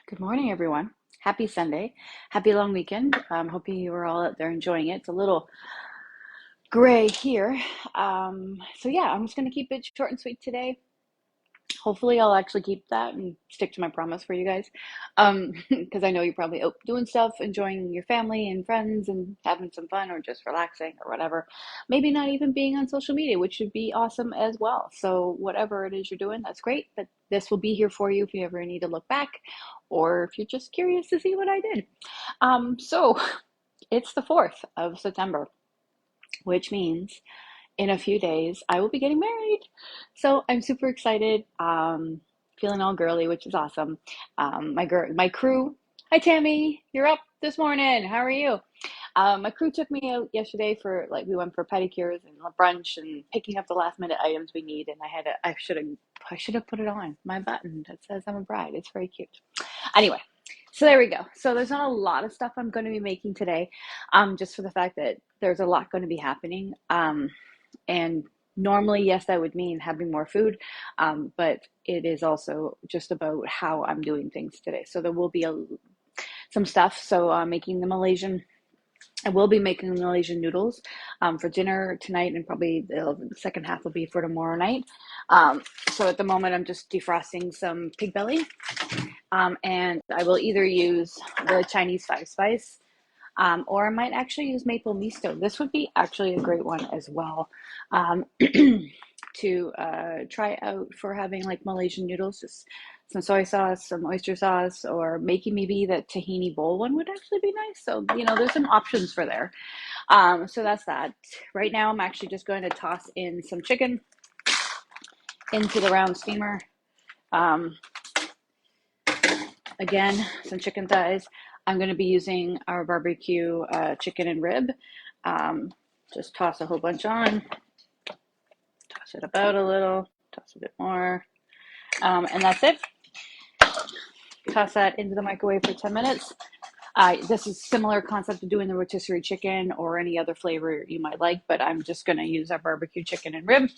Good morning, everyone. Happy Sunday. Happy long weekend. Hoping you were all out there enjoying it. It's a little gray here. So yeah, I'm just going to keep it short and sweet today. Hopefully I'll actually keep that and stick to my promise for you guys. Because I know you're probably out doing stuff, enjoying your family and friends and having some fun or just relaxing or whatever. Maybe not even being on social media, which would be awesome as well. So whatever it is you're doing, that's great. But this will be here for you if you ever need to look back or if you're just curious to see what I did. So it's the 4th of September, which means in a few days I will be getting married. So I'm super excited. Feeling all girly, which is awesome. My crew. Hi Tammy, you're up this morning. How are you? My crew took me out yesterday for we went for pedicures and brunch and picking up the last minute items we need. And I should have put it on my button that says I'm a bride. It's very cute. Anyway, so there we go. So there's not a lot of stuff I'm going to be making today, just for the fact that there's a lot going to be happening. And normally, yes, that would mean having more food, but it is also just about how I'm doing things today. So there will be some stuff. So making the Malaysian. I will be making Malaysian noodles for dinner tonight, and probably the second half will be for tomorrow night. So at the moment, I'm just defrosting some pig belly, and I will either use the Chinese five spice, or I might actually use maple miso. This would be actually a great one as well, to try out for having like Malaysian noodles, just some soy sauce, some oyster sauce, or making maybe the tahini bowl one would actually be nice. So, there's some options for there. So that's that. Right now, I'm actually just going to toss in some chicken into the round steamer. Um, Again, some chicken thighs. I'm going to be using our barbecue chicken and rib. Just toss a whole bunch on, toss it about a little, toss a bit more, and that's it. Toss that into the microwave for 10 minutes. This is similar concept to doing the rotisserie chicken or any other flavor you might like, but I'm just going to use our barbecue chicken and rib.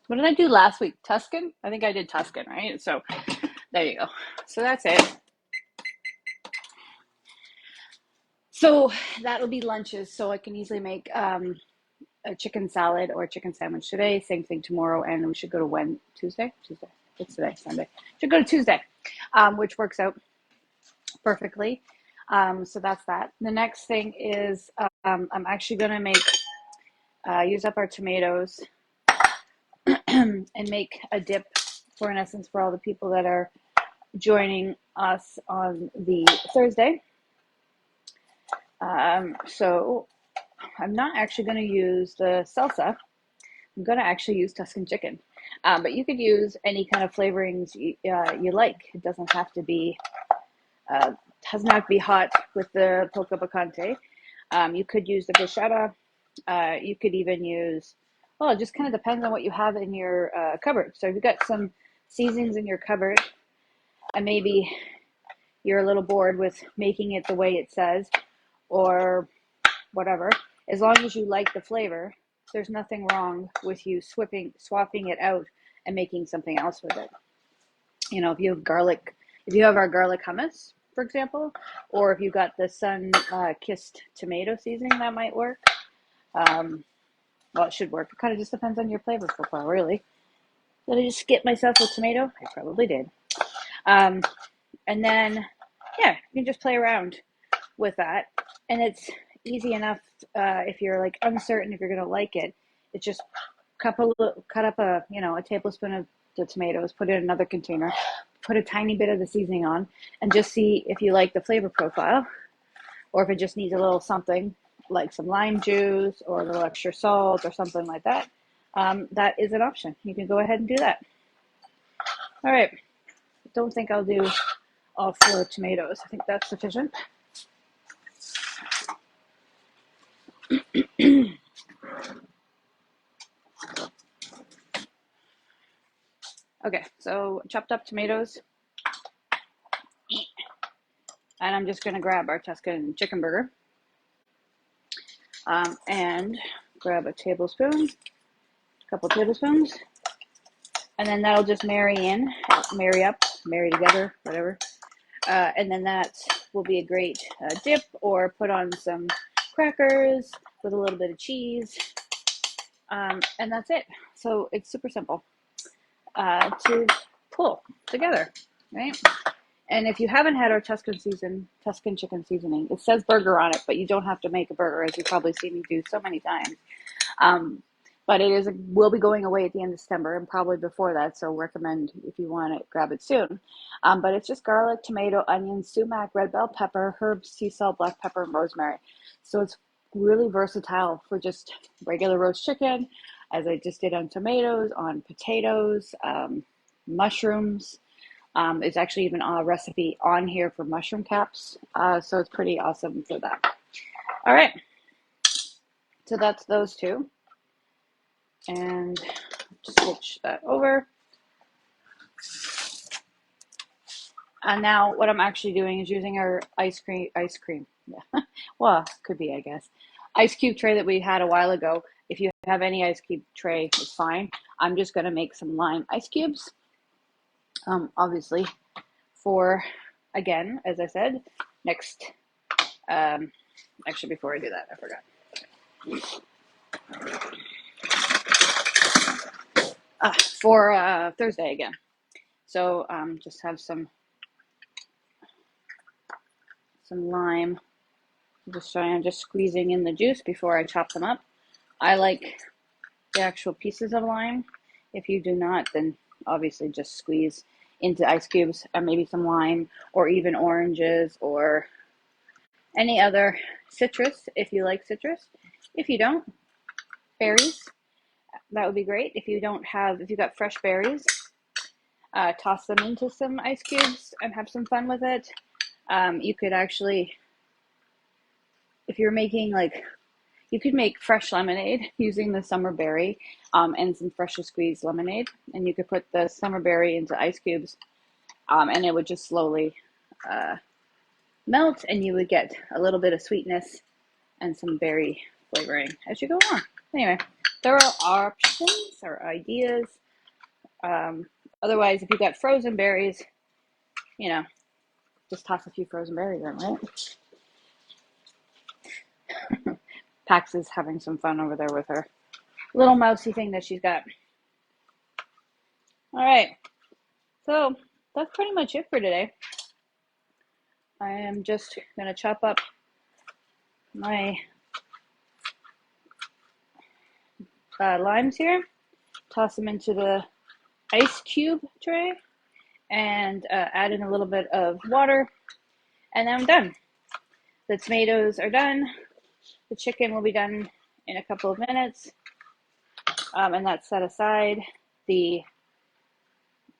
What did I do last week? Tuscan? I think I did Tuscan, right? So there you go. So that's it. So that'll be lunches. So I can easily make a chicken salad or a chicken sandwich today. Same thing tomorrow, and we should go to Tuesday. Tuesday. It's today, Sunday. Should go to Tuesday, which works out perfectly. So that's that. The next thing is I'm actually gonna use up our tomatoes and make a dip for, in essence, for all the people that are joining us on the Thursday. So I'm not actually going to use the salsa. I'm going to actually use Tuscan chicken. But you could use any kind of flavorings you like. It doesn't have to be hot with the polka picante. You could use the bruschetta. You could even use, well, it just kind of depends on what you have in your cupboard. So if you've got some seasonings in your cupboard and maybe you're a little bored with making it the way it says or whatever, as long as you like the flavor, there's nothing wrong with you swapping it out and making something else with it. If you have garlic, if you have our garlic hummus, for example, or if you've got the sun-kissed tomato seasoning, that might work. Well, it should work. It kind of just depends on your flavor profile, really. Did I just skip myself with tomato? I probably did. And then, yeah, you can just play around with that. And it's easy enough if you're like uncertain if you're gonna like it. It's just cut up a tablespoon of the tomatoes, put it in another container, put a tiny bit of the seasoning on, and just see if you like the flavor profile, or if it just needs a little something like some lime juice or a little extra salt or something like that. That is an option. You can go ahead and do that. All right. Don't think I'll do all 4 tomatoes. I think that's sufficient. Okay, so chopped up tomatoes. And I'm just going to grab our Tuscan chicken burger and grab a couple tablespoons, and then that'll just marry up marry together, whatever. And then that will be a great dip, or put on some crackers with a little bit of cheese. And that's it. So it's super simple to pull together, right? And if you haven't had our Tuscan chicken seasoning, it says burger on it, but you don't have to make a burger, as you've probably seen me do so many times. Um, but will be going away at the end of September, and probably before that, so recommend, if you want it, grab it soon. But it's just garlic, tomato, onion, sumac, red bell pepper, herbs, sea salt, black pepper, and rosemary. So it's really versatile for just regular roast chicken, as I just did on tomatoes, on potatoes, mushrooms. It's actually even a recipe on here for mushroom caps. So it's pretty awesome for that. All right. So that's those two. And switch that over. And now what I'm actually doing is using our ice cream. Yeah. Well, could be, I guess. Ice cube tray that we had a while ago. If you have any ice cube tray, it's fine. I'm just going to make some lime ice cubes. Obviously, for, again, as I said, next, actually, before I do that, I forgot. For Thursday again. So just have some lime. I'm just squeezing in the juice before I chop them up. I like the actual pieces of lime. If you do not, then obviously just squeeze into ice cubes and maybe some lime, or even oranges, or any other citrus if you like citrus. If you don't, berries, that would be great. If you got fresh berries, toss them into some ice cubes and have some fun with it. You could actually, if you're making you could make fresh lemonade using the summer berry and some freshly squeezed lemonade, and you could put the summer berry into ice cubes, and it would just slowly melt, and you would get a little bit of sweetness and some berry flavoring as you go on. Anyway, there are options or ideas. Otherwise, if you got frozen berries, just toss a few frozen berries in, right? Pax is having some fun over there with her little mousy thing that she's got. All right, so that's pretty much it for today. I am just going to chop up my limes here, toss them into the ice cube tray, and add in a little bit of water, and then I'm done. The tomatoes are done. The chicken will be done in a couple of minutes, and that's set aside. The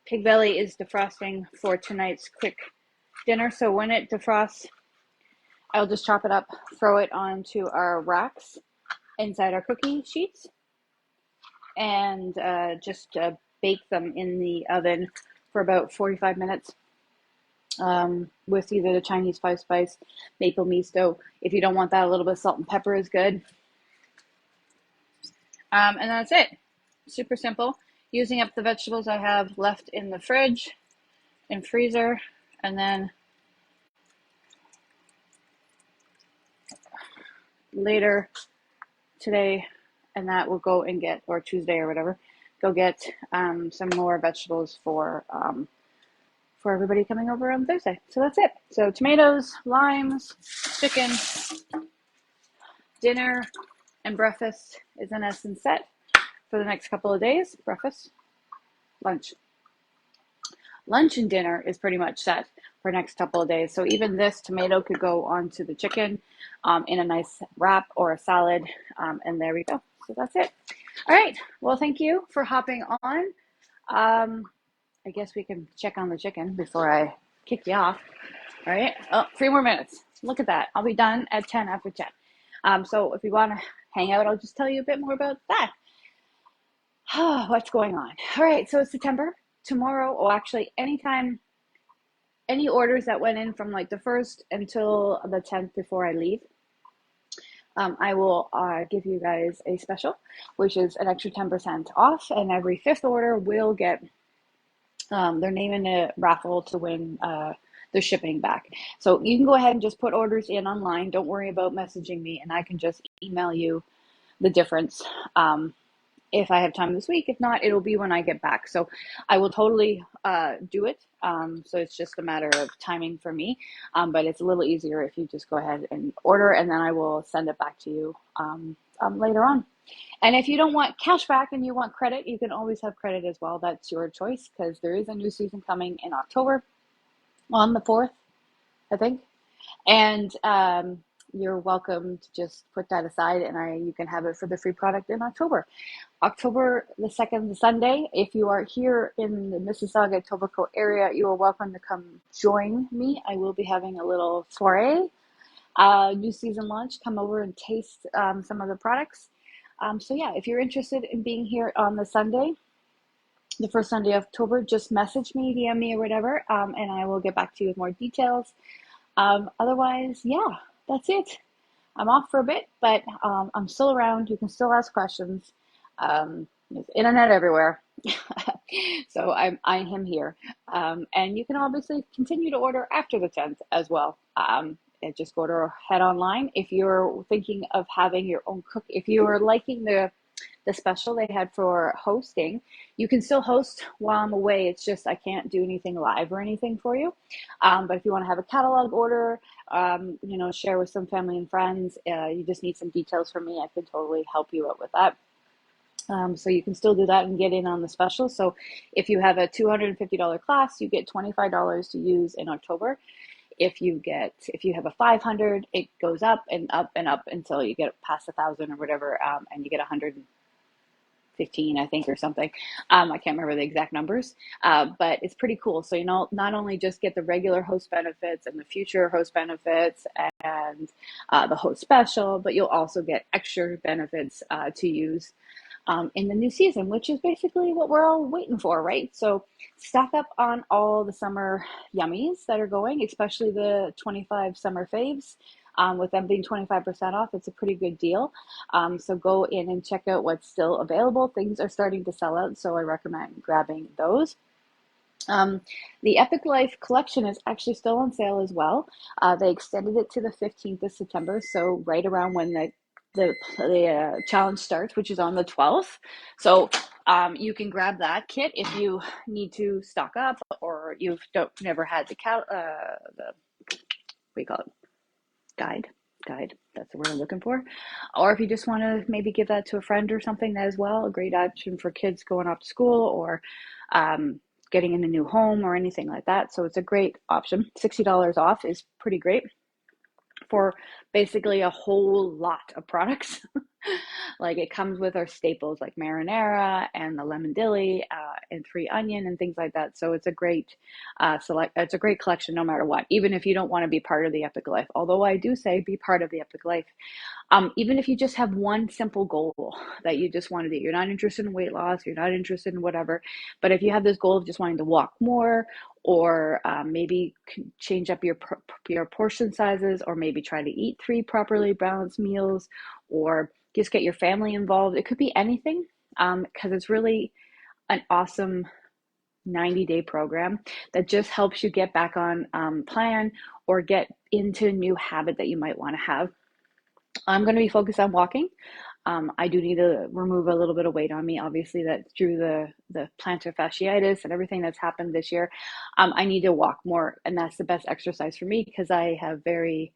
pig belly is defrosting for tonight's quick dinner, so when it defrosts, I'll just chop it up, throw it onto our racks inside our cookie sheets, and just bake them in the oven for about 45 minutes with either the Chinese five spice, maple miso. If you don't want that, a little bit of salt and pepper is good. And that's it. Super simple. Using up the vegetables I have left in the fridge and freezer, and then later today, and that will go and get, or Tuesday or whatever, go get some more vegetables for everybody coming over on Thursday. So that's it. So tomatoes, limes, chicken, dinner, and breakfast is in essence set for the next couple of days. Breakfast, lunch. Lunch and dinner is pretty much set for next couple of days. So even this tomato could go onto the chicken in a nice wrap or a salad. And there we go. So that's it. All right. Well, thank you for hopping on. I guess we can check on the chicken before I kick you off. All right. Oh, 3 more minutes. Look at that. I'll be done at 10 after 10. So if you want to hang out, I'll just tell you a bit more about that. What's going on? All right. So it's September. Tomorrow, or actually anytime, any orders that went in from like the 1st until the 10th before I leave, I will give you guys a special, which is an extra 10% off, and every 5th order will get They're naming a raffle to win the shipping back. So you can go ahead and just put orders in online. Don't worry about messaging me, and I can just email you the difference. If I have time this week. If not, it'll be when I get back. So I will totally do it. So it's just a matter of timing for me. But it's a little easier if you just go ahead and order, and then I will send it back to you later on. And if you don't want cash back and you want credit, you can always have credit as well. That's your choice, because there is a new season coming in October on the 4th, I think. And you're welcome to just put that aside, and you can have it for the free product in October. October the 2nd, the Sunday. If you are here in the Mississauga, Etobicoke area, you are welcome to come join me. I will be having a little soiree, new season launch. Come over and taste some of the products. So yeah, if you're interested in being here on the Sunday, the first Sunday of October, just message me, DM me, or whatever, and I will get back to you with more details. Otherwise, yeah, that's it. I'm off for a bit, but I'm still around. You can still ask questions. There's internet everywhere. So I am here. And you can obviously continue to order after the 10th as well. And just go to head online. If you're thinking of having your own cook, if you are liking the special they had for hosting, you can still host while I'm away. It's just I can't do anything live or anything for you. But if you want to have a catalog order, share with some family and friends, you just need some details from me, I can totally help you out with that. So you can still do that and get in on the special. So if you have a $250 class, you get $25 to use in October. If you have a 500, it goes up and up and up until you get past 1,000 or whatever, and you get 115, I think, or something. I can't remember the exact numbers, but it's pretty cool. So, not only just get the regular host benefits and the future host benefits and the host special, but you'll also get extra benefits to use in the new season, which is basically what we're all waiting for, right? So stock up on all the summer yummies that are going, especially the 25 summer faves. With them being 25% off, it's a pretty good deal. So go in and check out what's still available. Things are starting to sell out, so I recommend grabbing those. The Epic Life collection is actually still on sale as well. They extended it to the 15th of September, so right around when the challenge starts, which is on the 12th. So you can grab that kit if you need to stock up, or you've never had the what do you call it? Guide. That's the word I'm looking for. Or if you just want to maybe give that to a friend or something as well, a great option for kids going off to school or getting in a new home or anything like that. So it's a great option. $60 off is pretty great for basically a whole lot of products. Like it comes with our staples like marinara and the lemon dilly and 3 onion and things like that. So it's a great it's a great collection no matter what, even if you don't want to be part of the Epic Life. Although I do say be part of the Epic Life. Even if you just have one simple goal that you just want to do, you're not interested in weight loss, you're not interested in whatever, but if you have this goal of just wanting to walk more, or maybe change up your portion sizes, or maybe try to eat 3 properly balanced meals, or just get your family involved. It could be anything, because it's really an awesome 90-day program that just helps you get back on plan or get into a new habit that you might want to have. I'm going to be focused on walking. I do need to remove a little bit of weight on me. Obviously, that's through the plantar fasciitis and everything that's happened this year. I need to walk more, and that's the best exercise for me because I have very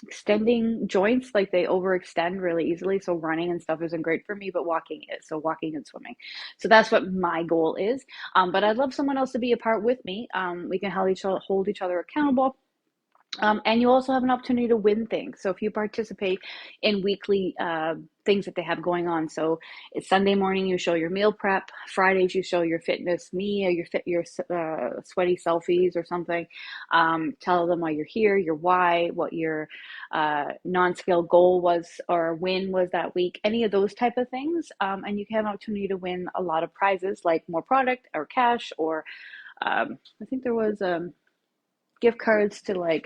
extending joints, like they overextend really easily. So running and stuff isn't great for me, but walking is. So walking and swimming. So that's what my goal is. But I'd love someone else to be a part with me. We can hold each other accountable. And you also have an opportunity to win things. So if you participate in weekly things that they have going on, so it's Sunday morning, you show your meal prep. Fridays, you show your fitness me, or your sweaty selfies or something. Tell them why you're here, your why, what your non-scale goal was or win was that week. Any of those type of things, and you can have an opportunity to win a lot of prizes, like more product or cash, or I think there was gift cards to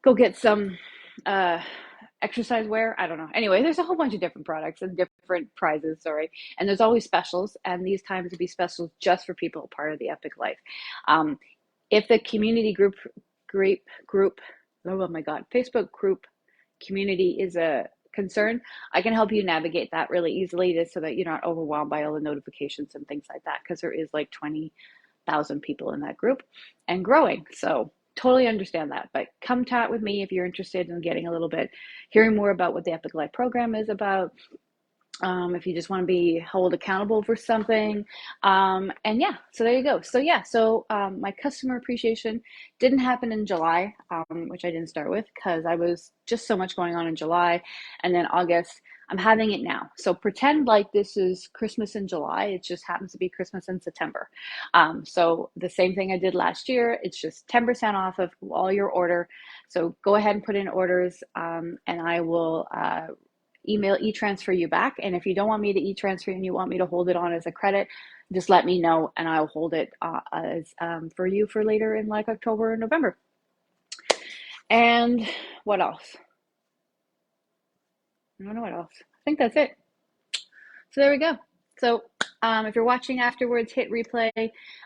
go get some exercise wear. I don't know. Anyway, there's a whole bunch of different products and different different prizes, sorry. And there's always specials, and these times would be specials just for people part of the Epic Life. Um, if the community group, oh my God, Facebook group community is a concern, I can help you navigate that really easily just so that you're not overwhelmed by all the notifications and things like that, because there is like 20,000 people in that group and growing. So totally understand that. But come chat with me if you're interested in getting a little bit, hearing more about what the Epic Life program is about, if you just want to be held accountable for something. And yeah, so there you go. So yeah, so my customer appreciation didn't happen in July, which I didn't start with because I was just so much going on in July. And then August, I'm having it now. So pretend like this is Christmas in July. It just happens to be Christmas in September. So the same thing I did last year. It's just 10% off of all your order. So go ahead and put in orders, and I will email e-transfer you back. And if you don't want me to e-transfer and you want me to hold it on as a credit, just let me know and I'll hold it as for you for later in like October or November. And what else? I don't know what else. I think that's it. So there we go. So if you're watching afterwards, hit replay.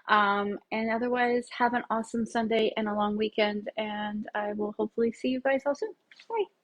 And otherwise, have an awesome Sunday and a long weekend. And I will hopefully see you guys all soon. Bye.